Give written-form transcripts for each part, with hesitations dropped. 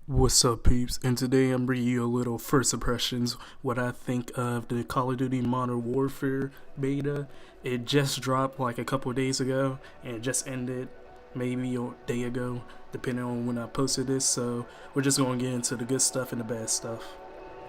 What's up, peeps? And today I'm bringing you a little first impressions, what I think of the Call of Duty Modern Warfare beta. It just dropped like a couple days ago, and it just ended maybe a day ago, depending on when I posted this. So we're just going to get into the good stuff and the bad stuff.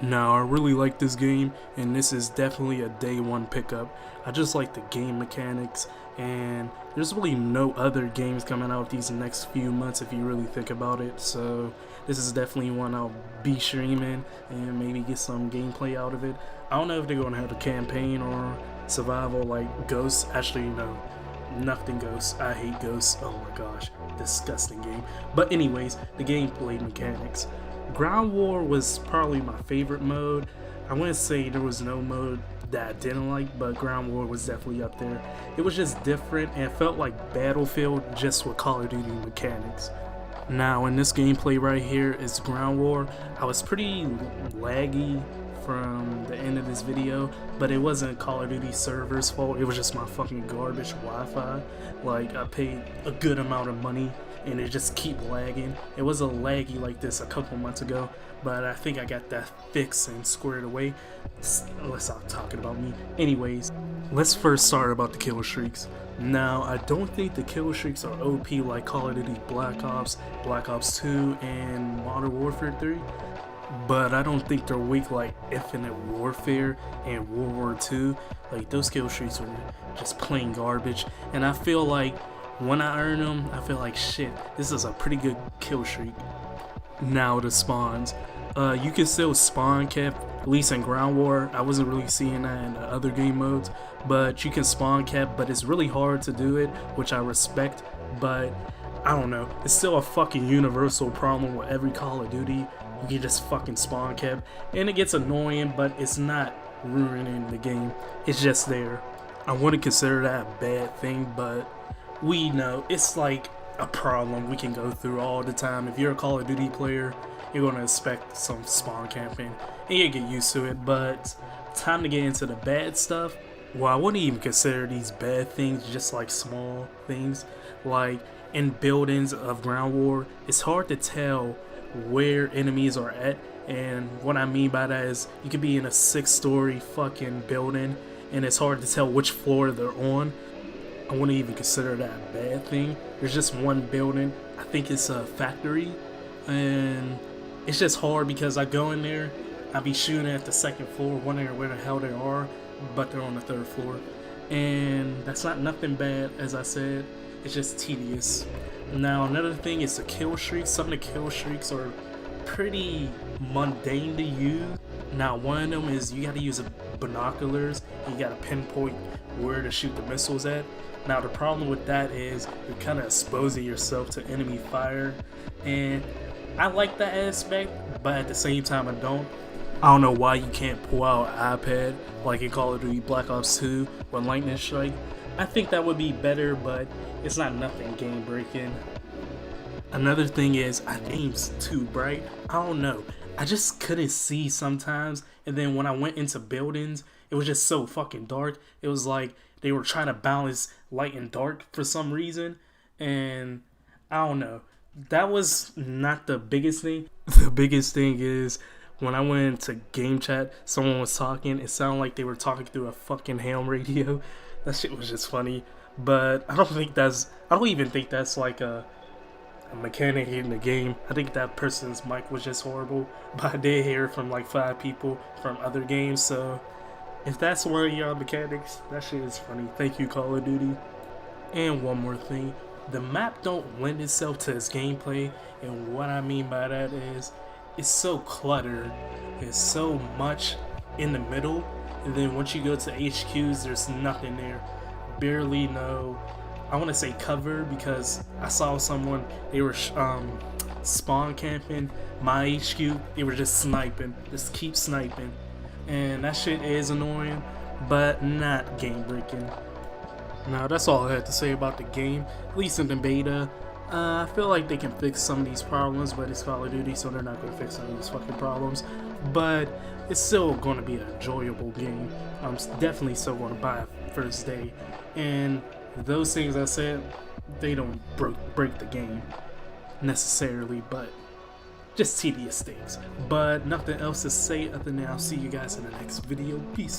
Now, I really like this game, and this is definitely a day one pickup. I just like the game mechanics, and there's really no other games coming out these next few months if you really think about it. So this is definitely one I'll be streaming and maybe get some gameplay out of it. I don't know if they're going to have a campaign or survival like Ghosts. Actually, no, nothing Ghosts. I hate Ghosts. Oh my gosh, disgusting game. But anyways, the gameplay mechanics. Ground War was probably my favorite mode. I wouldn't say there was no mode that I didn't like, but Ground War was definitely up there. It was just different and it felt like Battlefield just with Call of Duty mechanics. Now in this gameplay right here is Ground War. I was pretty laggy from the end of this video, but it wasn't Call of Duty server's fault. It was just my fucking garbage Wi-Fi. Like, I paid a good amount of money and it just keep lagging. It was a laggy like this a couple months ago, but I think I got that fixed and squared away. Let's stop talking about me. Anyways, let's first start about the kill streaks. Now, I don't think the kill streaks are OP like Call of Duty Black Ops, Black Ops 2, and Modern Warfare 3. But I don't think they're weak like Infinite Warfare and World War II. Like, those kill streaks are just plain garbage. And I feel like when I earn them, I feel like shit, this is a pretty good kill streak. Now the spawns. You can still spawn cap, at least in Ground War. I wasn't really seeing that in the other game modes. But you can spawn cap, but it's really hard to do it, which I respect. But I don't know, it's still a fucking universal problem with every Call of Duty. You can just fucking spawn cap, and it gets annoying, but it's not ruining the game. It's just there. I wouldn't consider that a bad thing, but we know it's like a problem we can go through all the time. If you're a Call of Duty player, you're gonna expect some spawn camping, and you get used to it. But time to get into the bad stuff. Well, I wouldn't even consider these bad things, just like small things. Like in buildings of Ground War, it's hard to tell where enemies are at, and what I mean by that is you could be in a 6-story fucking building and it's hard to tell which floor they're on. I wouldn't even consider that a bad thing. There's just one building, I think it's a factory, and it's just hard because I go in there, I be shooting at the 2nd floor, wondering where the hell they are, but they're on the 3rd floor. And that's not nothing bad, as I said, it's just tedious. Now another thing is the kill streaks. Some of the kill streaks are pretty mundane to use. Now one of them is you gotta use binoculars, you gotta pinpoint where to shoot the missiles at. Now the problem with that is you're kind of exposing yourself to enemy fire, and I like that aspect, but at the same time I don't. I don't know why you can't pull out an iPad like in Call of Duty Black Ops 2 with Lightning Strike. I think that would be better, but it's not nothing game breaking. Another thing is I aim's too bright. I don't know, I just couldn't see sometimes, and then when I went into buildings it was just so fucking dark. It was like they were trying to balance light and dark for some reason, and I don't know, that was not the biggest thing. The biggest thing is when I went into game chat, someone was talking, it sounded like they were talking through a fucking ham radio. That shit was just funny, but I don't even think that's like a mechanic in the game. I think that person's mic was just horrible, but I did hear from like 5 people from other games, so if that's one of your mechanics, that shit is funny. Thank you, Call of Duty. And one more thing, the map don't lend itself to its gameplay, and what I mean by that is it's so cluttered, there's so much in the middle, and then once you go to HQs there's nothing there, barely no, I want to say cover, because I saw someone, they were spawn camping my HQ, they were just sniping, just keep sniping, and that shit is annoying, but not game breaking. Now that's all I had to say about the game, at least in the beta. I feel like they can fix some of these problems, but it's Call of Duty, so they're not going to fix some of these fucking problems. But it's still going to be an enjoyable game. I'm definitely still going to buy it first day. And those things I said, they don't break the game necessarily, but just tedious things. But nothing else to say other than I'll see you guys in the next video. Peace.